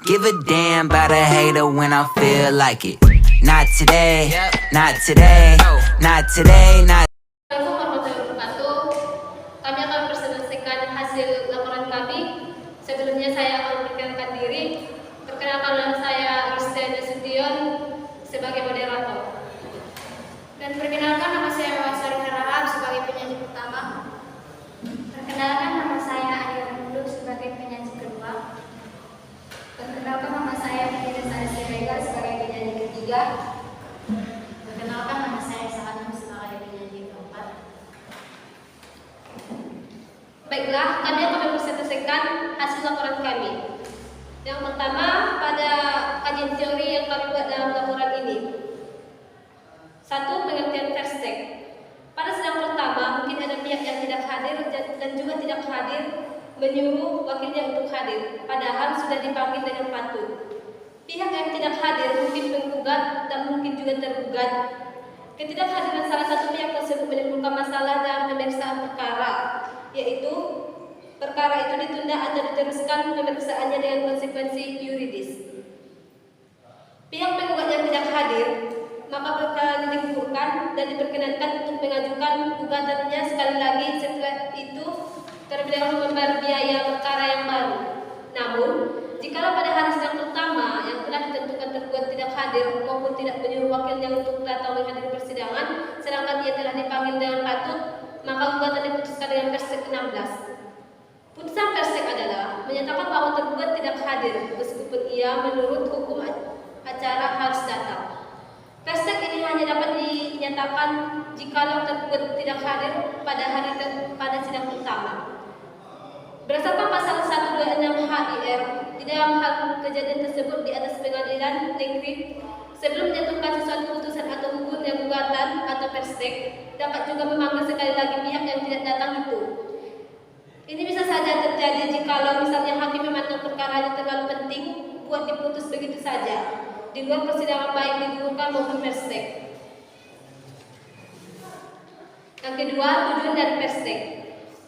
Give a damn about a hater when I feel like it. Not today, not today, not today, not. Assalamualaikum warahmatullahi wabarakatuh. Kami akan presentasikan hasil laporan kami. Sebelumnya saya akan memperkenalkan diri. Perkenalkan nama saya Rusden Nasution sebagai moderator. Dan perkenalkan nama saya Mawasari Harahap sebagai penyanyi pertama. Perkenalkan nama saya Adia Mulu sebagai penyanyi kedua. Perkenalkan nama saya Fidel Siregar sebagai penyanyi ketiga. Perkenalkan nama saya Sahanum sebagai penyanyi keempat. Baiklah, kami akan mempresentasikan hasil laporan kami. Yang pertama, pada kajian teori yang kami buat dalam laporan ini. 1. Pengertian Verstek. Pada sidang pertama, mungkin ada pihak yang tidak hadir dan juga tidak hadir menyuruh wakilnya untuk hadir, padahal sudah dipanggil dengan patut. Pihak yang tidak hadir mungkin penggugat dan mungkin juga tergugat. Ketidakhadiran salah satu pihak tersebut menimbulkan masalah dalam pemeriksaan perkara, yaitu perkara itu ditunda atau diteruskan pemeriksaannya dengan konsekuensi yuridis. Pihak penggugat yang tidak hadir, maka perkara digugurkan dan diperkenankan untuk mengajukan gugatannya sekali lagi. Setelah itu terlebih dahulu membayar biaya perkara yang baru. Namun, jikalau pada hari sidang pertama yang telah ditentukan tergugat tidak hadir maupun tidak menyuruh wakilnya untuk datang menghadiri persidangan, sedangkan ia telah dipanggil dengan patut, maka gugatan diputuskan dengan Verstek 16. Putusan Verstek adalah menyatakan bahwa tergugat tidak hadir meskipun ia menurut hukum acara harus datang. Verstek ini hanya dapat dinyatakan jikalau tergugat tidak hadir pada sidang pertama. Berdasarkan pasal 126 HIR, di dalam hal kejadian tersebut di atas pengadilan negeri sebelum menjatuhkan sesuatu putusan atau gugurnya gugatan atau Verstek dapat juga memanggil sekali lagi pihak yang tidak datang itu. Ini bisa saja terjadi jikalau misalnya hakim memandang perkaranya terlalu penting buat diputus begitu saja di luar persidangan, baik digugurkan maupun Verstek. Yang kedua, tujuan dari Verstek.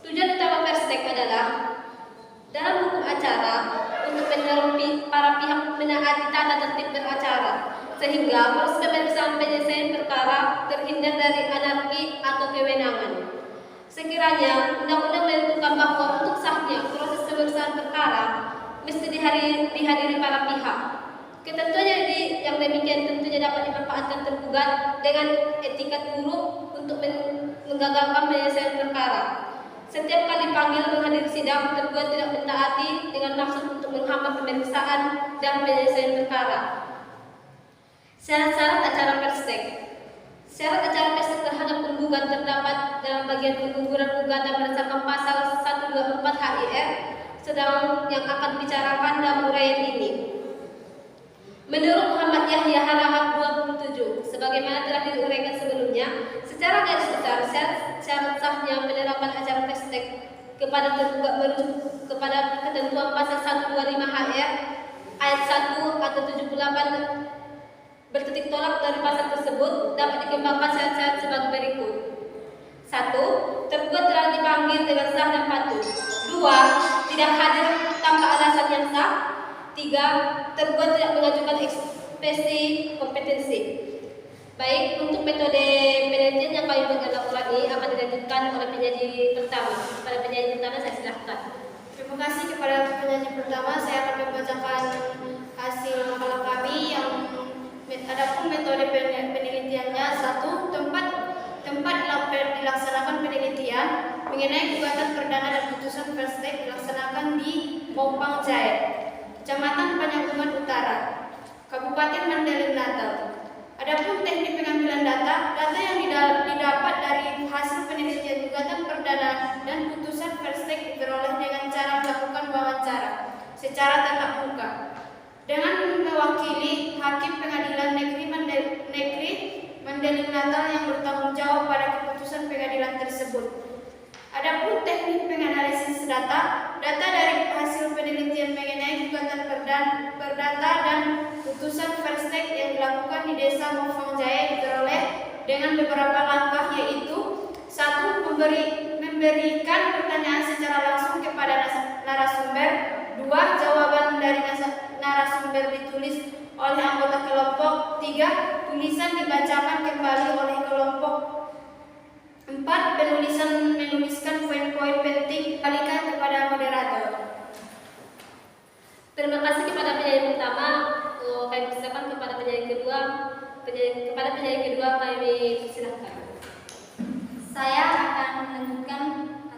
Tujuan utama Verstek adalah dalam hukum acara untuk mendorong para pihak menaati tata tertib beracara, sehingga proses pemeriksaan penyelesaian perkara terhindar dari anarki atau kewenangan. Sekiranya undang-undang menentukan bahwa untuk sahnya proses pemeriksaan perkara mesti dihadiri para pihak. Ketentuan yang demikian tentunya dapat dimanfaatkan tergugat dengan etikat buruk untuk menggagalkan penyelesaian perkara. Setiap kali dipanggil menghadiri sidang, tergugat tidak mentaati dengan maksud untuk menghambat pemeriksaan dan penyelesaian perkara. Syarat-syarat acara Verstek. Syarat acara Verstek terhadap penggugat terdapat dalam bagian pengguguran gugatan berdasarkan pasal 124 HIR, sedang yang akan dibicarakan dalam uraian ini. Menurut Muhammad Yahya Harahap 27, sebagaimana telah diuraikan sebelumnya, secara garis besar syarat sahnya penerapan acara Verstek kepada tergugat merujuk kepada ketentuan pasal 125 HIR ayat 1 atau 78 bertitik tolak dari pasal tersebut dapat dikembangkan syarat-syarat sebagai berikut. 1. Tergugat telah dipanggil dengan sah dan patut. 2. Tidak hadir tanpa alasan yang sah. 3. Tergugat tidak mengajukan ekspresi kompetensi. Baik, untuk metode penelitian yang kami buat dalam laporan ini akan dilanjutkan oleh penyanyi pertama. Pada penyanyi pertama saya silakan. Terima kasih kepada penyanyi pertama. Saya akan membacakan hasil makalah kami yang adapun metode penelitiannya. 1. Tempat dilaksanakan penelitian mengenai gugatan perdana dan putusan Verstek dilaksanakan di Popang Jaya, Kecamatan Panjangkuman Utara, Kabupaten Mandailing Natal. Adapun teknik pengambilan data yang didapat dari hasil penelitian gugatan perdana dan putusan Verstek diperoleh dengan cara melakukan wawancara secara tatap muka dengan mewakili Hakim Pengadilan Negeri Mandailing Natal yang bertanggung jawab pada keputusan pengadilan tersebut. Adapun teknik penganalisis data dari hasil penelitian mengenai gugatan perdata dan putusan Verstek yang dilakukan di Desa Mofang Jaya diperoleh dengan beberapa langkah, yaitu 1. Memberikan pertanyaan secara langsung kepada narasumber. 2. Jawaban dari narasumber 3. Tulisan dibacakan kembali oleh kelompok. 4. Penulisan menuliskan poin-poin penting balikan kepada moderator. Terima kasih kepada penyanyi pertama. Kami persilakan kepada penyanyi kedua. Kepada penyanyi kedua kami persilakan. Saya akan melanjutkan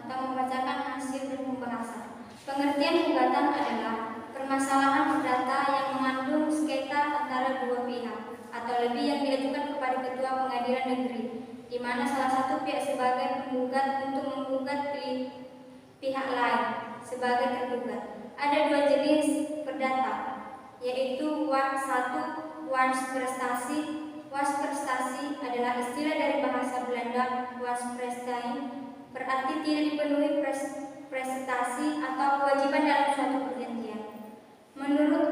atau membacakan hasil dari pembahasan. Pengertian gugatan adalah permasalahan perdata yang mengandung sengketa antara dua pihak atau lebih yang diajukan kepada Ketua Pengadilan Negeri, di mana salah satu pihak sebagai penggugat untuk menggugat pihak lain sebagai tergugat. Ada dua jenis perdata, yaitu was prestasi. Was prestasi adalah istilah dari bahasa Belanda wasprestein, berarti tidak dipenuhi prestasi atau kewajiban dalam suatu perjanjian. Menurut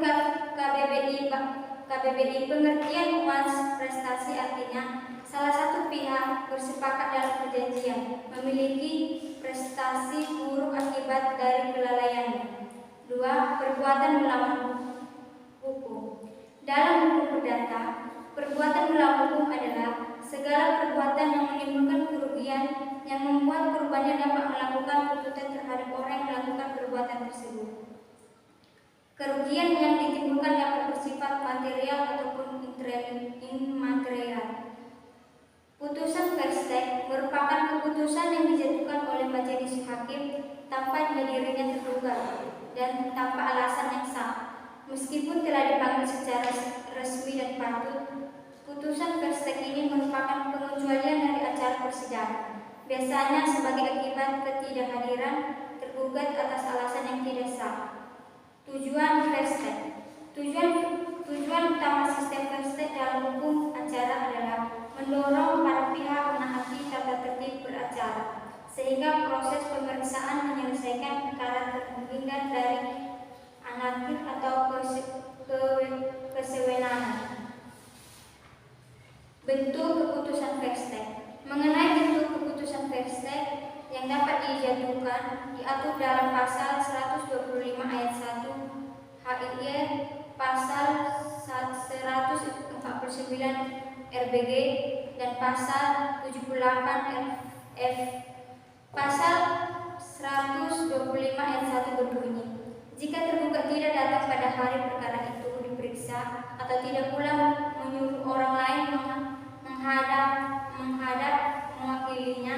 KBBI, pengertian was prestasi artinya salah satu pihak bersepakat dalam perjanjian memiliki prestasi buruk akibat dari kelalaiannya. 2. Perbuatan melawan hukum. Dalam hukum perdata, perbuatan melawan hukum adalah segala perbuatan yang menimbulkan kerugian yang membuat korbannya dapat melakukan tuntutan terhadap orang yang melakukan perbuatan tersebut. Kerugian yang ditimbulkan dapat bersifat material ataupun immaterial. Putusan Verstek merupakan keputusan yang dijatuhkan oleh majelis hakim tanpa dihadirinya tergugat dan tanpa alasan yang sah. Meskipun telah dipanggil secara resmi dan patut, putusan Verstek ini merupakan pengecualian dari acara persidangan, biasanya sebagai akibat ketidakhadiran tergugat atas alasan yang tidak sah. Tujuan Verstek. Tujuan utama sistem Verstek dalam hukum acara adalah mendorong para pihak menaati tata tertib beracara, sehingga proses pemeriksaan menyelesaikan perkara terhindar dari anarkis atau kesewenangan. Bentuk keputusan Verstek. Mengenai bentuk keputusan Verstek yang dapat dijatuhkan diatur dalam pasal 125 ayat 1 HIY, pasal 149 RBG dan pasal 78 F. Pasal 125 ayat 1 berbunyi, jika tergugat tidak datang pada hari perkara itu diperiksa atau tidak pula menyuruh orang lain menghadap mewakilinya,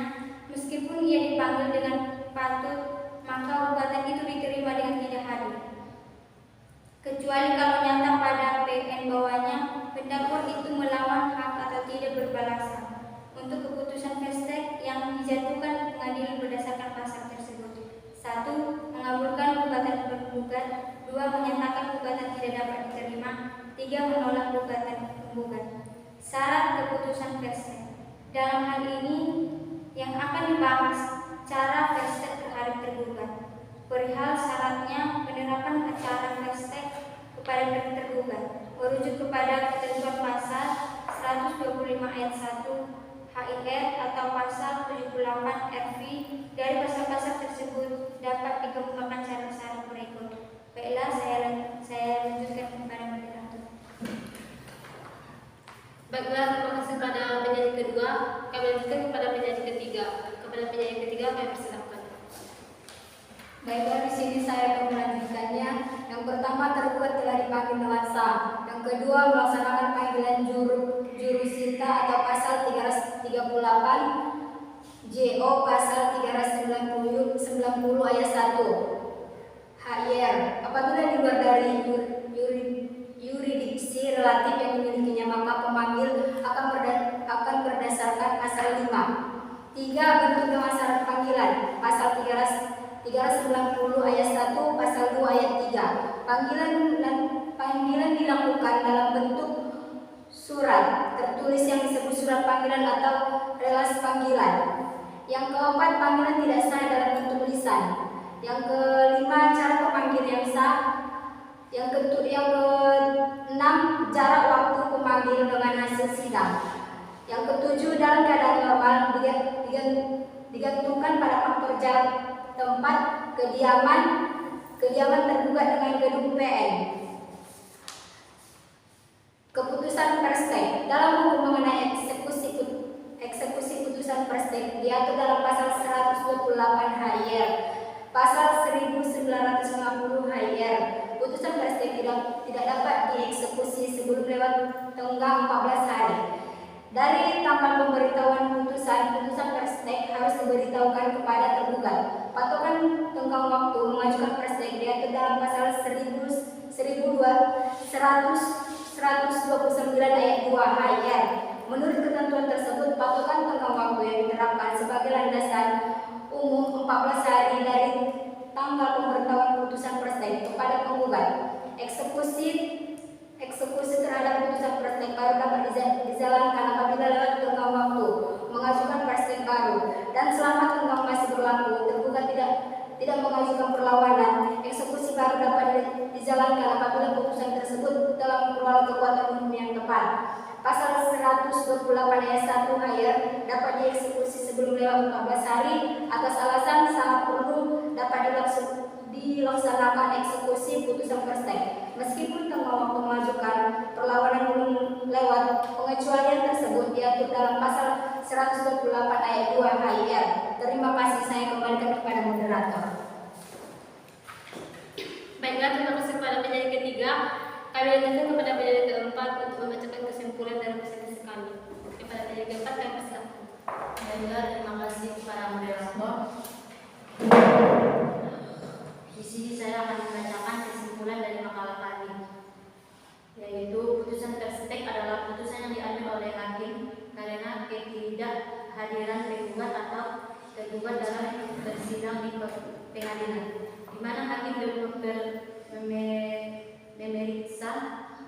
meskipun ia dipanggil dengan patut, maka gugatan itu diterima dengan tidak hadir, kecuali kalau nyata pada PN bawahnya pendakwa itu melawan hak atau tidak berbalasan. Untuk keputusan Verstek yang dijatuhkan pengadilan berdasarkan pasal tersebut: 1. Mengabulkan gugatan penggugat. 2. Menyatakan gugatan tidak dapat diterima. 3. Menolak gugatan penggugat. Syarat keputusan Verstek. Dalam hal ini yang akan dibahas cara Verstek terhadap tergugat. Perihal syaratnya penerapan acara Verstek kepada tergugat merujuk kepada ketentuan pasal 125 ayat 1 HIR atau pasal 78 RV. Dari pasal-pasal tersebut dapat dikemukakan syarat-syarat berikut. Baiklah, saya lanjutkan kepada moderator. Baiklah, terima kasih kepada penyanyi kedua. Kami lanjutkan kepada penyanyi ketiga. Kepada penyanyi ketiga kami persilakan. Baiklah, di sini saya akan melanjutkannya. Yang pertama, tergugat telah dipanggil dengan sah. Yang kedua, melaksanakan panggilan jurusita atau pasal 338 JO pasal 390 ayat 1 HIR. Apabila di luar dari yuridiksi relatif yang dimilikinya, maka pemanggil akan berdasarkan pasal 5. 3. Bentuk dengan syarat panggilan pasal 390 ayat 1 pasal 2 ayat 3. Panggilan dilakukan dalam bentuk surat tertulis yang disebut surat panggilan atau relas panggilan. Yang keempat, panggilan tidak sah dalam bentuk lisan. Yang kelima, cara pemanggil yang sah. Yang keenam, jarak waktu pemanggil dengan hasil sidang. Yang ketujuh, dalam keadaan normal digantungkan pada faktor jarak tempat kediaman tergugat dengan gedung PN. Keputusan Verstek. tidak dapat dieksekusi sebelum lewat tenggang 14 hari. Dari tanggal pemberitahuan putusan perstek harus diberitahukan kepada tergugat. Patokan tenggang waktu mengajukan perstek diatur dalam pasal 129 ayat 2 HIR. Menurut ketentuan tersebut, patokan tenggang waktu yang diterapkan sebagai landasan umum 14 hari dari tanggal pemberitahuan putusan perstek kepada penggugat. Eksekusi terhadap putusan perstek baru dapat dijalankan apabila lewat tenggang waktu mengajukan perstek baru dan selama tenggang masih berlaku tergugat tidak mengajukan perlawanan. Eksekusi baru dapat dijalankan apabila putusan tersebut telah memperoleh kekuatan hukum yang tepat. Pasal 128 ayat 1 HIR dapat dieksekusi sebelum lewat 14 hari atas alasan sangat perlu dapat dilaksanakan eksekusi putusan perstek. Meskipun tenggang waktu mengajukan perlawanan belum lewat, pengecualian tersebut diatur dalam pasal 128 ayat 2 HIR. Terima kasih, saya kembalikan kepada moderator. Baiklah, terima kasih kepada penyanyi ketiga. Kami lanjutkan kepada penyanyi keempat untuk membacakan kesimpulan dari presentasi kami. Kepada penyanyi keempat kami persilakan. Baiklah, terima kasih kepada moderator. Di sini saya akan membacakan kesimpulan dari makalah kami, yaitu putusan perstek adalah putusan yang diambil oleh hakim karena ketidakhadiran tergugat atau tergugat dalam bersidang di pengadilan, di mana hakim belum memeriksa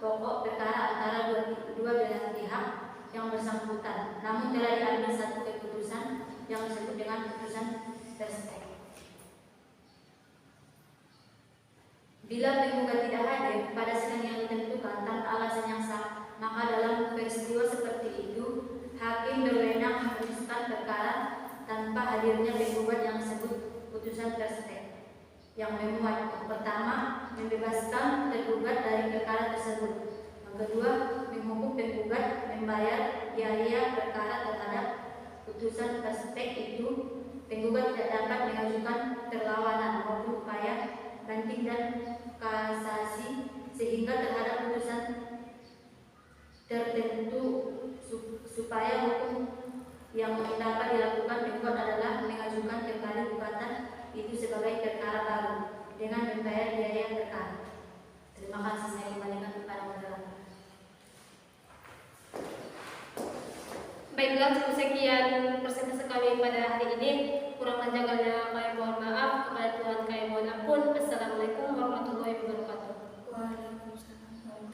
pokok perkara antara dua belah pihak yang bersangkutan, namun telah diambil satu keputusan yang disebut dengan putusan perstek. Bila penggugat tidak hadir pada sidang yang ditentukan tanpa alasan yang sah, maka dalam peristiwa seperti itu, hakim berwenang memutuskan perkara tanpa hadirnya penggugat yang disebut putusan perstek, yang memuat yang pertama, membebaskan tergugat dari perkara tersebut. Yang kedua, menghukum penggugat membayar biaya perkara terhadap putusan perstek itu. Penggugat tidak dapat mengajukan perlawanan maupun upaya banding dan kasasi sehingga terhadap putusan tertentu supaya hukum yang dapat dilakukan penggugat adalah mengajukan kembali gugatan itu sebagai perkara baru dengan membayar biaya perkara. Terima kasih, saya kembalikan kepada moderator. Baiklah, cukup sekian presentasi kami pada hari ini. Kurang lancarnya kami mohon maaf, kepada Tuhan kami mohon ampun. Assalamualaikum warahmatullahi wabarakatuh. Waalaikumsalam.